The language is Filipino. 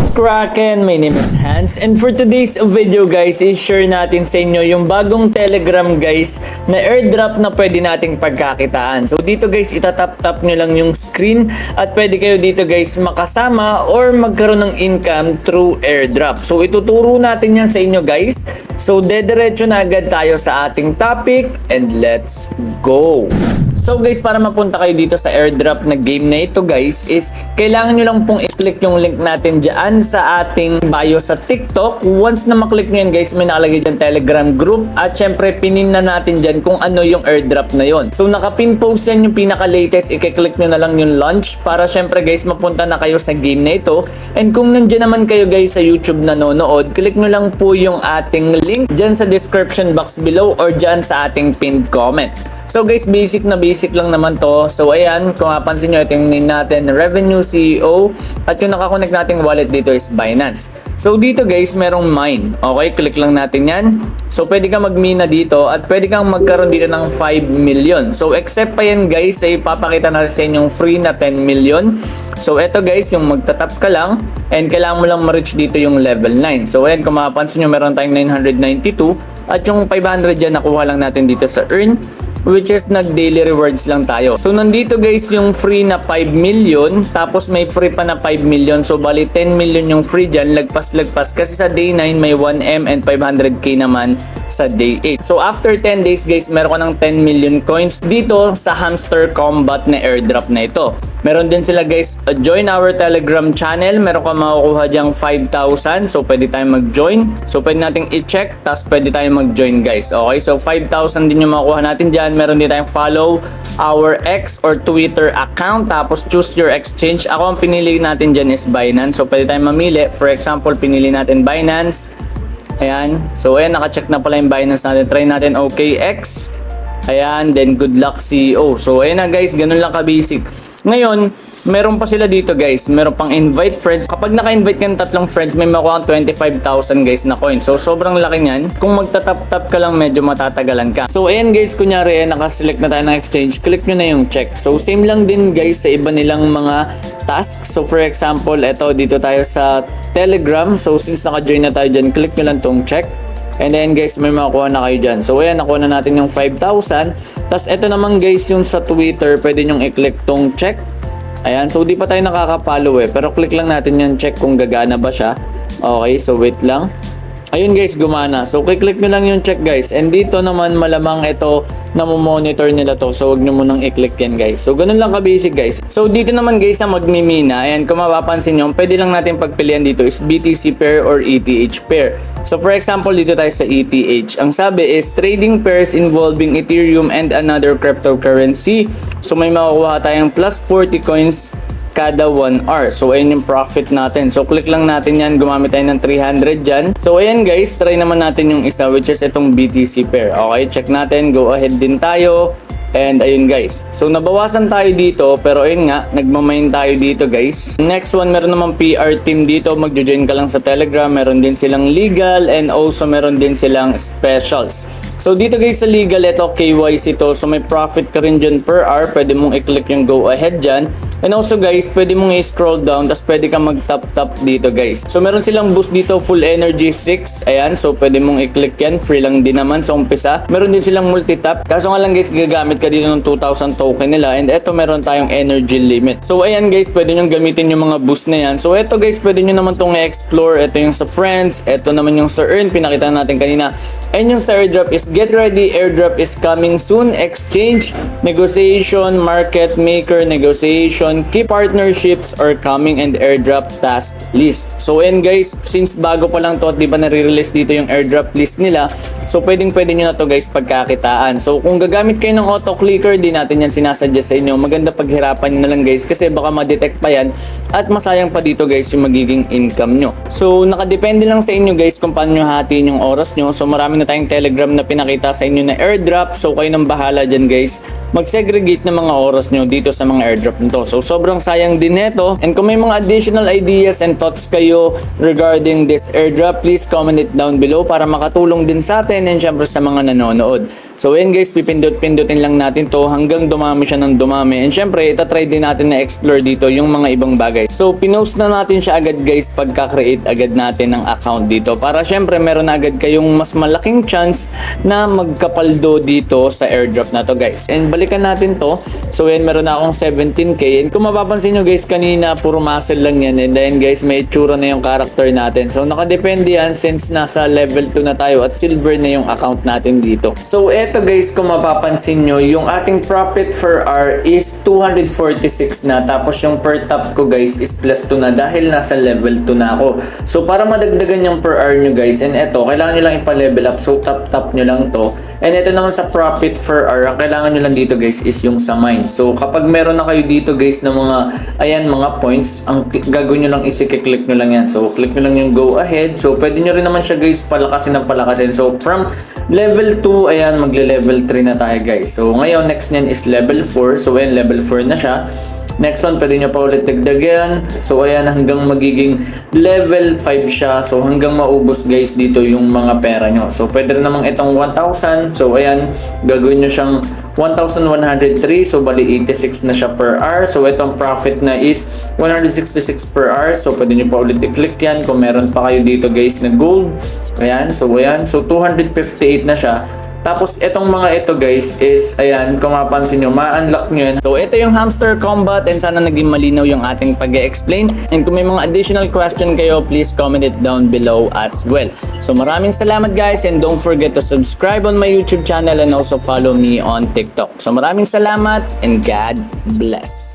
What's crackin'? My name is Hans, and for today's video guys, i-share natin sa inyo yung bagong Telegram guys na airdrop na pwede nating pagkakitaan. So dito guys, itatap-tap nyo lang yung screen at pwede kayo dito guys makasama or magkaroon ng income through airdrop. So ituturo natin yan sa inyo guys. So dediretso na agad tayo sa ating topic and let's go! So guys, para mapunta kayo dito sa airdrop na game na ito guys, is kailangan nyo lang pong i-click yung link natin dyan sa ating bio sa TikTok. Once na maklik nyo yan guys, may nakalagay dyan Telegram group at syempre pinin na natin dyan kung ano yung airdrop na yon. So nakapin post yan yung pinaka-latest, i-click nyo na lang yung launch para syempre guys mapunta na kayo sa game na ito. And kung nandyan naman kayo guys sa YouTube nanonood, click nyo lang po yung ating link dyan sa description box below or dyan sa ating pinned comment. So guys, basic lang naman to. So ayan, kung mapansin nyo, ito yung name natin, Revenue CEO. At yung nakakonect nating wallet dito is Binance. So dito guys, merong mine. Okay, click lang natin yan. So pwede kang magmina dito at pwede kang magkaroon dito ng 5 million. So except pa yan guys, ay ipapakita natin sa inyong free na 10 million. So eto guys, yung magtatap ka lang and kailangan mo lang ma-reach dito yung level 9. So ayan, kung mapansin nyo, meron tayong 992 at yung 500 dyan nakuha lang natin dito sa earn, which is nag-daily rewards lang tayo. So nandito guys yung free na 5 million, tapos may free pa na 5 million. So bali 10 million yung free dyan, lagpas kasi sa day 9 may 1M and 500k naman sa day 8. So after 10 days guys, meron ka ng 10 million coins dito sa Hamster Combat na airdrop na ito. Meron din sila guys, join our Telegram channel. Meron ka makukuha dyang 5,000. So pwede tayong mag-join. So pwede nating i-check, tapos pwede tayong mag-join guys. Okay, so 5,000 din yung makukuha natin dyan. Meron din tayong follow our X or Twitter account. Tapos choose your exchange. Ako ang pinili natin dyan is Binance. So pwede tayong mamili. For example, pinili natin Binance. Ayan. So ayan, naka-check na pala yung Binance natin. Try natin OKX. Ayan, then good luck CEO. So ayan na guys, ganun lang ka-basic. Ngayon, meron pa sila dito guys. Meron pang invite friends. Kapag naka-invite ka ng tatlong friends, may makuha kang 25,000 guys na coin. So sobrang laki niyan. Kung magtatap-tap ka lang, medyo matatagalan ka. So ayan guys, kunyari naka-select na tayo ng exchange, click nyo na yung check. So same lang din guys sa iba nilang mga tasks. So for example, eto dito tayo sa Telegram. So since naka-join na tayo dyan, click nyo lang tong check. And then guys, may makukuha na kayo dyan. So ayan, nakuha na natin yung 5,000. Tapos ito naman guys, yung sa Twitter, pwede nyong i-click tong check. Ayan, so di pa tayo nakaka-follow pero click lang natin yung check kung gagana ba siya. Okay, so wait lang. Ayun guys, gumana. So click nyo lang yung check guys. And dito naman malamang ito na monitor nila to. So wag nyo munang i-click yan guys. So ganun lang ka-basic guys. So dito naman guys sa magmimina. Ayan, kung mapapansin nyo, pwede lang natin pagpilian dito is BTC pair or ETH pair. So for example, dito tayo sa ETH. Ang sabi is trading pairs involving Ethereum and another cryptocurrency. So may makukuha tayong plus 40 coins kada 1 hour. So ayun yung profit natin. So click lang natin yan, gumamit tayo ng 300 dyan. So ayan guys, try naman natin yung isa which is itong BTC pair. Okay, check natin, go ahead din tayo. And ayun guys, so nabawasan tayo dito pero ayun nga, nagmamine tayo dito guys. Next one, meron namang PR team dito, magjo-join ka lang sa Telegram. Meron din silang legal and also meron din silang specials. So dito guys sa legal, ito KYC to, so may profit ka rin dyan per hour. Pwede mong i-click yung go ahead dyan. And also guys, pwede mong i-scroll down, tapos pwede kang mag-tap-tap dito guys. So meron silang boost dito, full energy 6. Ayan, so pwede mong i-click yan, free lang din naman sa umpisa. Meron din silang multi-tap. Kaso nga lang guys, gagamit ka dito ng 2,000 token nila. And eto, meron tayong energy limit. So ayan guys, pwede nyo gamitin yung mga boost na yan. So eto guys, pwede nyo naman itong i-explore. Eto yung sa friends, eto naman yung sa earn, pinakita natin kanina. And yung sa airdrop is get ready, airdrop is coming soon, exchange, negotiation, market maker, negotiation, key partnerships are coming, and airdrop task list. So and guys, since bago pa lang to at di ba nare-release dito yung airdrop list nila, so pwede nyo na to guys pagkakitaan. So kung gagamit kayo ng auto clicker, di natin yan sinasuggest sa inyo. Maganda paghirapan nyo na lang guys kasi baka ma-detect pa yan at masayang pa dito guys yung magiging income nyo. So nakadepende lang sa inyo guys kung paano nyo hatiin yung oras nyo. So marami na tayong Telegram na pinakita sa inyo na airdrop. So kayo nang bahala dyan guys, mag-segregate ng mga oras nyo dito sa mga airdrop nito. So sobrang sayang din neto. And kung may mga additional ideas and thoughts kayo regarding this airdrop, please comment it down below para makatulong din sa atin and syempre sa mga nanonood. So ayun guys, pipindot-pindutin lang natin to hanggang dumami siya ng dumami. And syempre, itatry din natin na explore dito yung mga ibang bagay. So pinost na natin siya agad guys pagka-create agad natin ng account dito. Para syempre, meron na agad kayong mas malaking chance na magkapaldo dito sa airdrop na to guys. And balikan natin to. So ayun, meron na akong 17k. And kung mapapansin nyo guys, kanina puro muscle lang yan. And then guys, may itsura na yung character natin. So nakadepende yan since nasa level 2 na tayo at silver na yung account natin dito. So eto guys, kung mapapansin nyo, yung ating profit per hour is 246 na. Tapos yung per tap ko guys is plus 2 na dahil nasa level 2 na ako. So para madagdagan yung per hour nyo guys, and eto, kailangan nyo lang ipa-level up. So tap nyo lang to. And ito naman sa profit per hour, ang kailangan nyo lang dito guys is yung sa mine. So kapag meron na kayo dito guys na mga, ayan, mga points, ang gagawin nyo lang is i-click nyo lang yan. So click nyo lang yung go ahead. So pwede nyo rin naman siya guys palakasin ng palakasin. So from level 2, ayan, magle-level 3 na tayo guys. So ngayon, next nyan is level 4. So ayan, level 4 na siya. Next one, pwede nyo pa ulit dagdagan. So ayan, hanggang magiging level 5 siya. So hanggang maubos guys dito yung mga pera nyo. So pwede rin namang itong 1,000. So ayan, gagawin nyo siyang 1,103. So bali 86 na siya per hour. So itong profit na is 166 per hour. So pwede nyo pa ulit i-click yan kung meron pa kayo dito guys na gold. Ayan, so ayan. So 258 na siya. Tapos itong mga ito guys is, ayan, kung mapansin nyo, ma-unlock nyo yan. So ito yung hamster combat and sana naging malinaw yung ating pag-e-explain. And kung may mga additional question kayo, please comment it down below as well. So maraming salamat guys, and don't forget to subscribe on my YouTube channel and also follow me on TikTok. So maraming salamat and God bless.